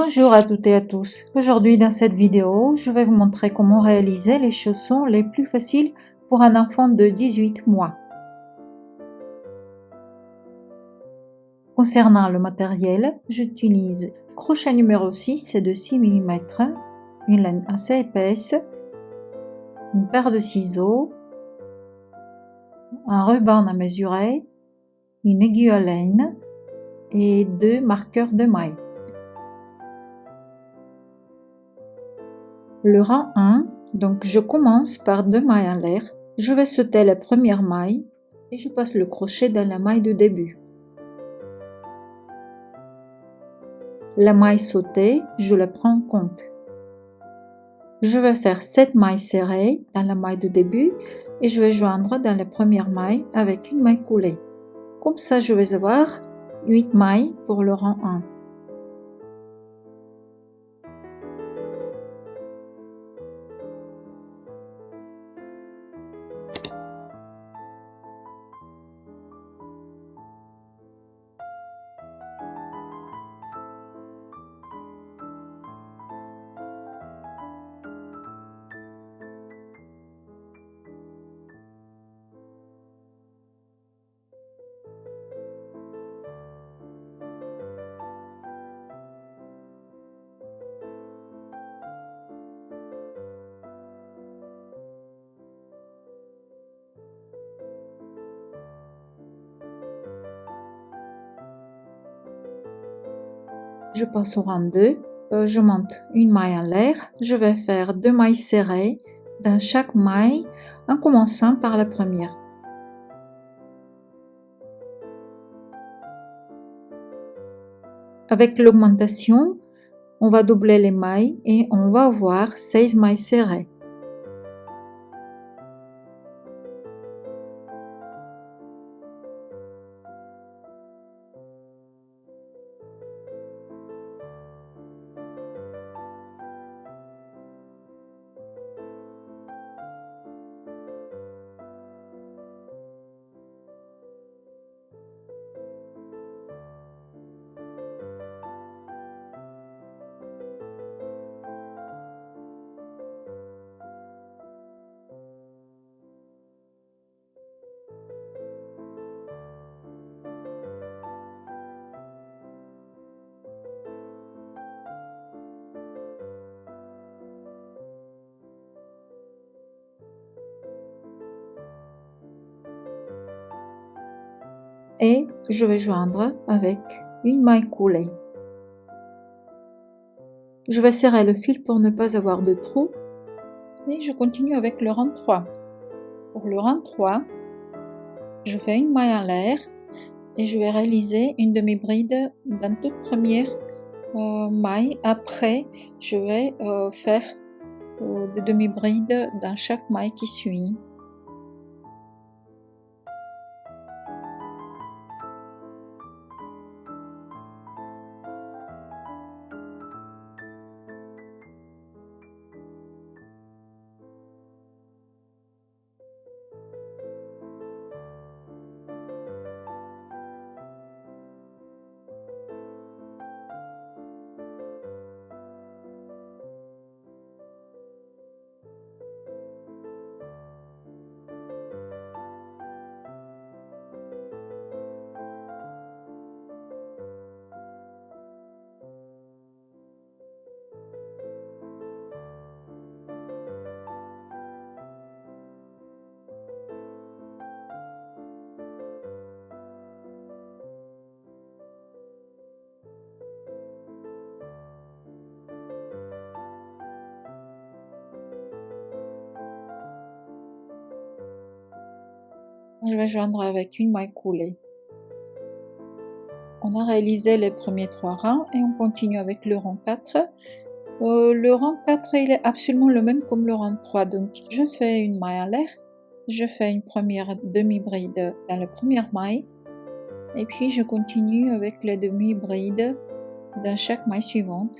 Bonjour à toutes et à tous. Aujourd'hui dans cette vidéo, je vais vous montrer comment réaliser les chaussons les plus faciles pour un enfant de 18 mois. Concernant le matériel, j'utilise crochet numéro 6 de 6 mm, une laine assez épaisse, une paire de ciseaux, un ruban à mesurer, une aiguille à laine et 2 marqueurs de mailles. Le rang 1, donc je commence par 2 mailles en l'air, je vais sauter la première maille et je passe le crochet dans la maille de début. La maille sautée, je la prends en compte. Je vais faire 7 mailles serrées dans la maille de début et je vais joindre dans la première maille avec une maille coulée. Comme ça, je vais avoir 8 mailles pour le rang 1. Je passe au rang 2, je monte une maille en l'air, je vais faire 2 mailles serrées dans chaque maille en commençant par la première. Avec l'augmentation, on va doubler les mailles et on va avoir 16 mailles serrées. Et je vais joindre avec une maille coulée. Je vais serrer le fil pour ne pas avoir de trou et je continue avec le rang 3. Pour le rang 3, je fais une maille en l'air et je vais réaliser une demi-bride dans toute première maille. Après, je vais faire des demi-brides dans chaque maille qui suit. Je vais joindre avec une maille coulée. On a réalisé les premiers 3 rangs et on continue avec le rang 4. Le rang 4 il est absolument le même comme le rang 3, donc je fais une maille en l'air, je fais une première demi-bride dans la première maille et puis je continue avec les demi-brides dans chaque maille suivante.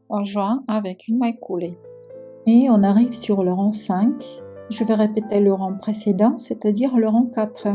en joint avec une maille coulée. Et on arrive sur le rang 5. Je vais répéter le rang précédent, c'est-à-dire le rang 4.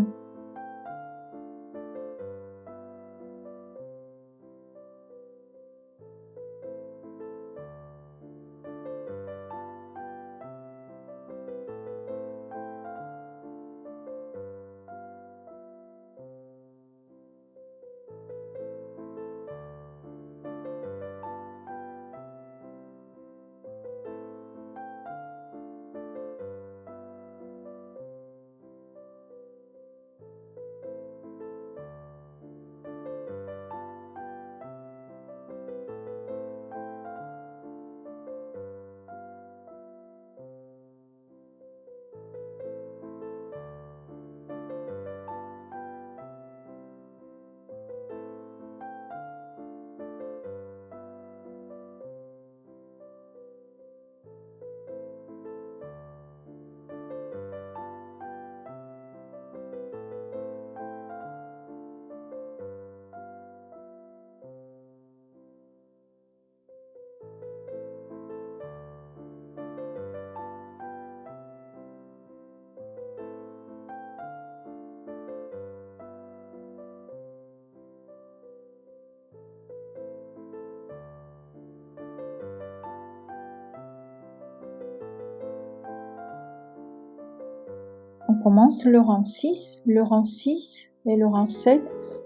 On commence le rang 6. Le rang 6 et le rang 7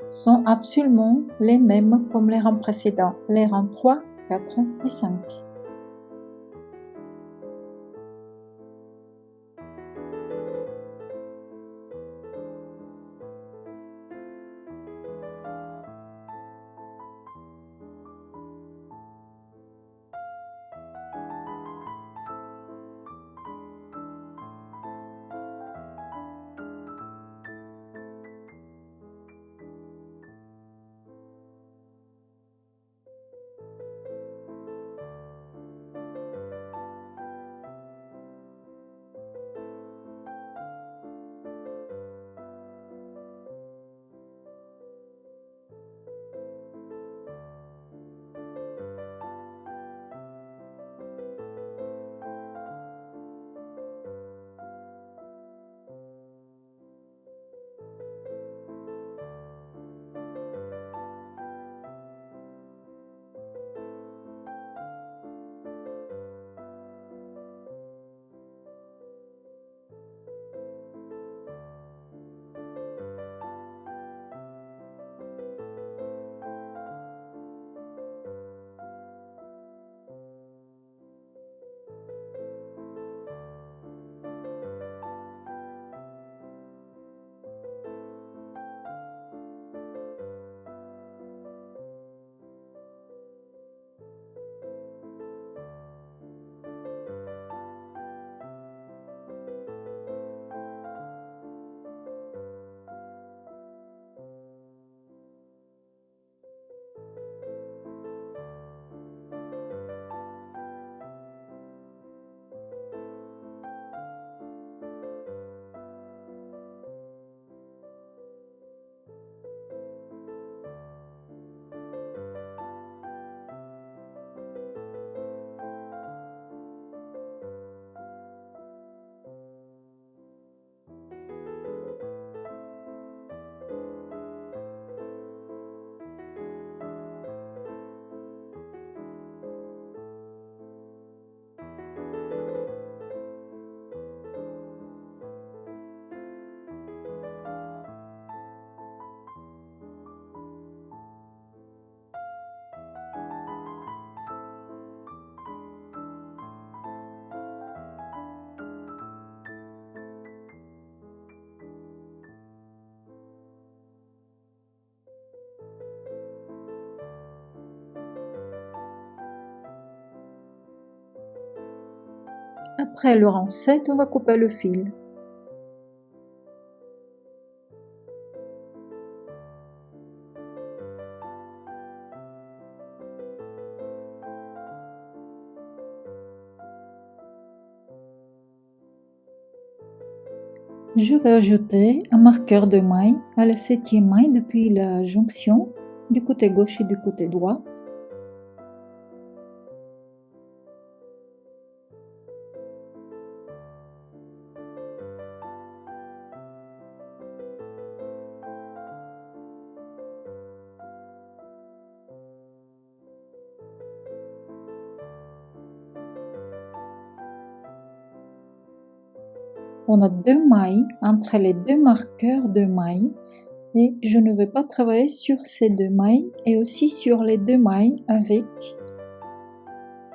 sont absolument les mêmes comme les rangs précédents, les rangs 3, 4 et 5. Après le rang 7, on va couper le fil. Je vais ajouter un marqueur de maille à la 7e maille depuis la jonction du côté gauche et du côté droit. On a 2 mailles entre les 2 marqueurs de mailles et je ne vais pas travailler sur ces 2 mailles et aussi sur les 2 mailles avec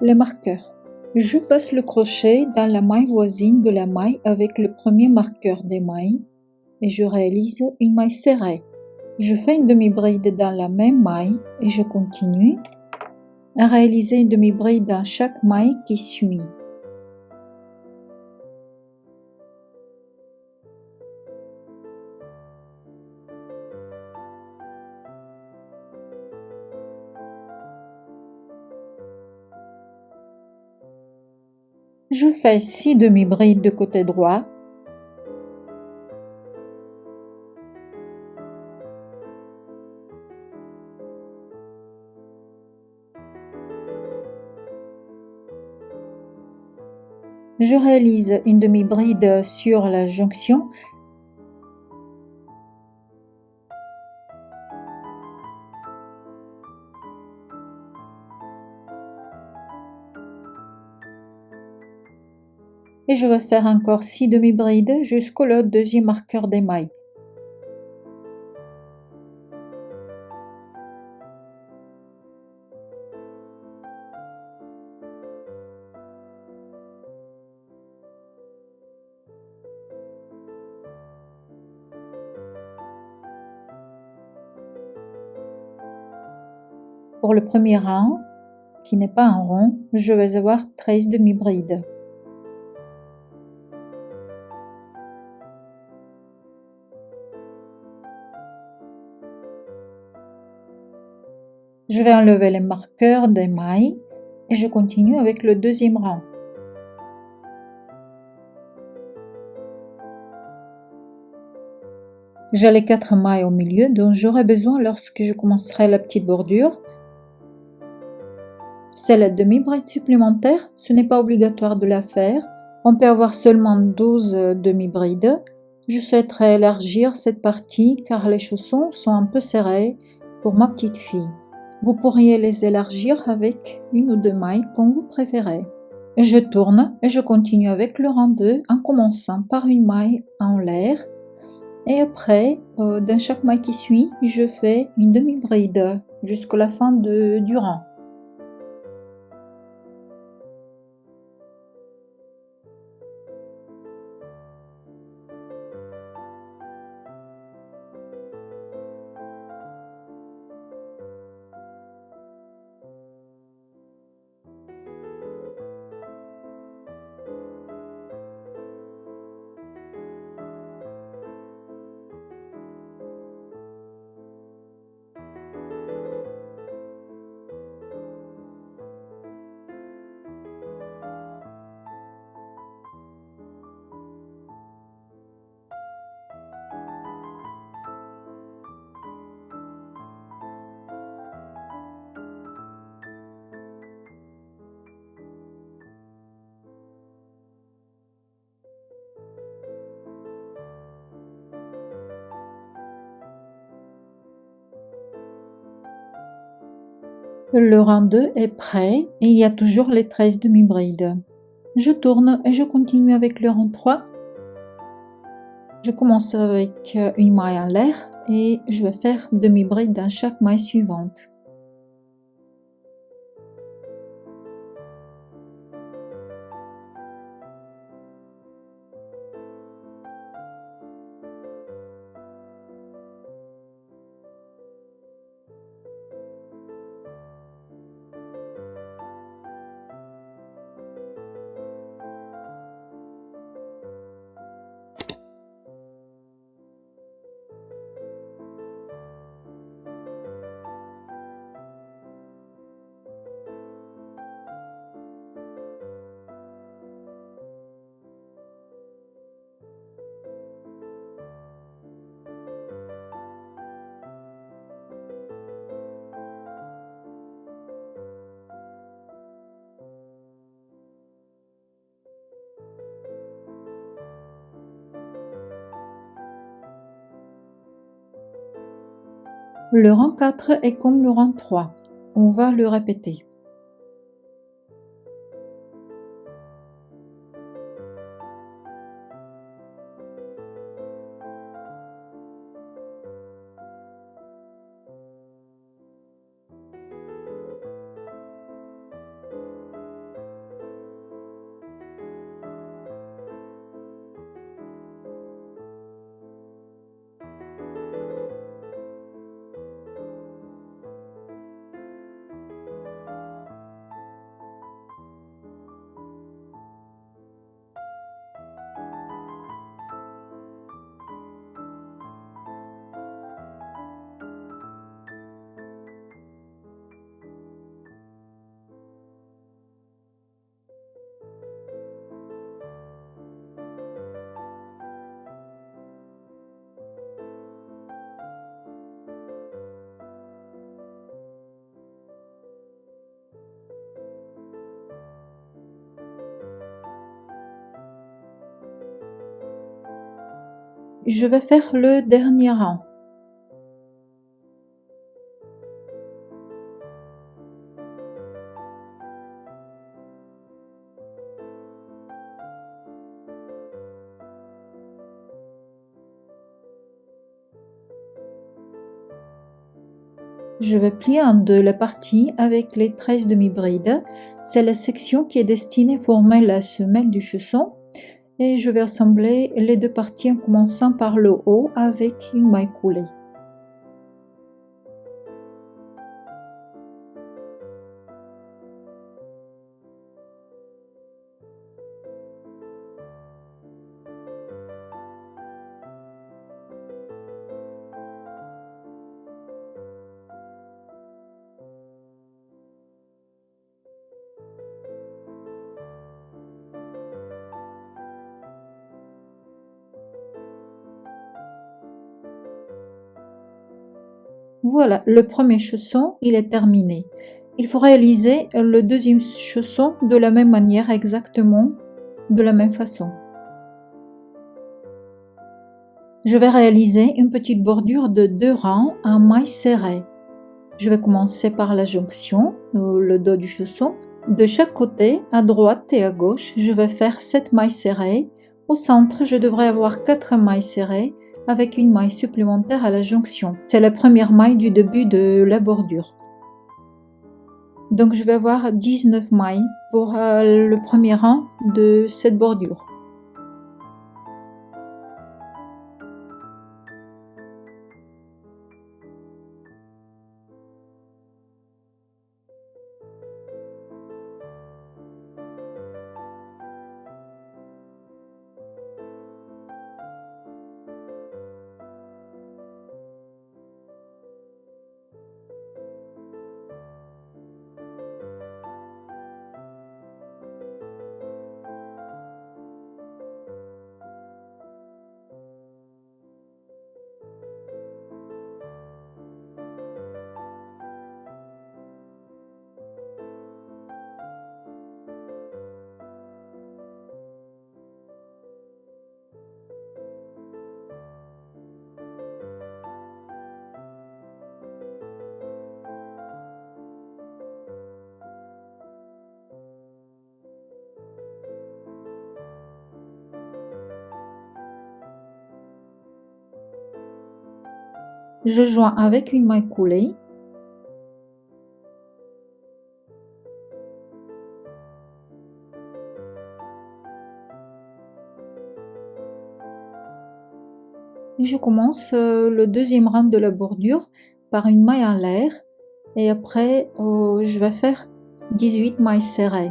les marqueurs. Je passe le crochet dans la maille voisine de la maille avec le premier marqueur des mailles et je réalise une maille serrée. Je fais une demi-bride dans la même maille et je continue à réaliser une demi-bride dans chaque maille qui suit. Je fais 6 demi-brides de côté droit. Je réalise une demi-bride sur la jonction. Et je vais faire encore 6 demi-brides jusqu'au deuxième marqueur des mailles. Pour le premier rang, qui n'est pas un rond, je vais avoir 13 demi-brides. Je vais enlever les marqueurs des mailles et je continue avec le deuxième rang. J'ai les 4 mailles au milieu dont j'aurai besoin lorsque je commencerai la petite bordure. C'est la demi-bride supplémentaire, ce n'est pas obligatoire de la faire. On peut avoir seulement 12 demi-brides. Je souhaiterais élargir cette partie car les chaussons sont un peu serrés pour ma petite fille. Vous pourriez les élargir avec une ou 2 mailles comme vous préférez. Je tourne et je continue avec le rang 2 en commençant par une maille en l'air. Et après, dans chaque maille qui suit, je fais une demi-bride jusqu'à la fin du rang. Le rang 2 est prêt et il y a toujours les 13 demi-brides. Je tourne et je continue avec le rang 3. Je commence avec une maille en l'air et je vais faire demi-bride dans chaque maille suivante. Le rang 4 est comme le rang 3. On va le répéter. je vais faire le dernier rang. Je vais plier en deux la partie avec les 13 demi-brides. C'est la section qui est destinée à former la semelle du chausson. Et je vais assembler les deux parties en commençant par le haut avec une maille coulée. Voilà, le premier chausson, il est terminé. Il faut réaliser le deuxième chausson de la même manière, exactement de la même façon. Je vais réaliser une petite bordure de 2 rangs en mailles serrées. Je vais commencer par la jonction, le dos du chausson. De chaque côté, à droite et à gauche, je vais faire 7 mailles serrées. Au centre, je devrais avoir 4 mailles serrées avec une maille supplémentaire à la jonction. C'est la première maille du début de la bordure. Donc je vais avoir 19 mailles pour le premier rang de cette bordure. Je joins avec une maille coulée. Et je commence le deuxième rang de la bordure par une maille en l'air et après je vais faire 18 mailles serrées.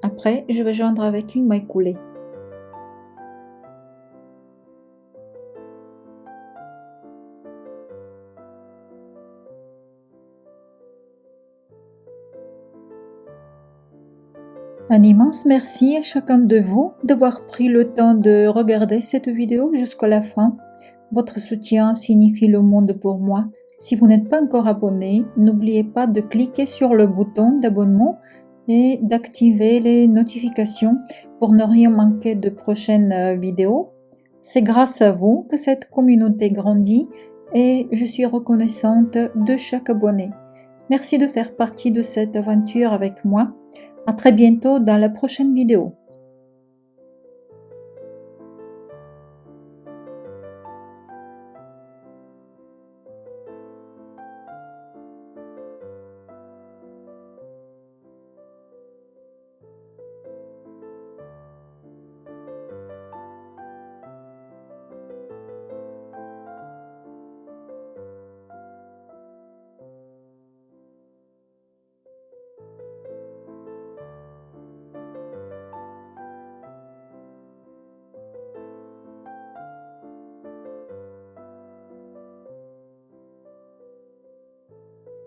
Après, je vais joindre avec une maille coulée. Un immense merci à chacun de vous d'avoir pris le temps de regarder cette vidéo jusqu'à la fin. Votre soutien signifie le monde pour moi. Si vous n'êtes pas encore abonné, n'oubliez pas de cliquer sur le bouton d'abonnement et d'activer les notifications pour ne rien manquer de prochaines vidéos. C'est grâce à vous que cette communauté grandit et je suis reconnaissante de chaque abonné. Merci de faire partie de cette aventure avec moi. À très bientôt dans la prochaine vidéo.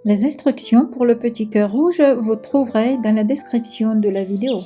Les instructions pour le petit cœur rouge, vous trouverez dans la description de la vidéo.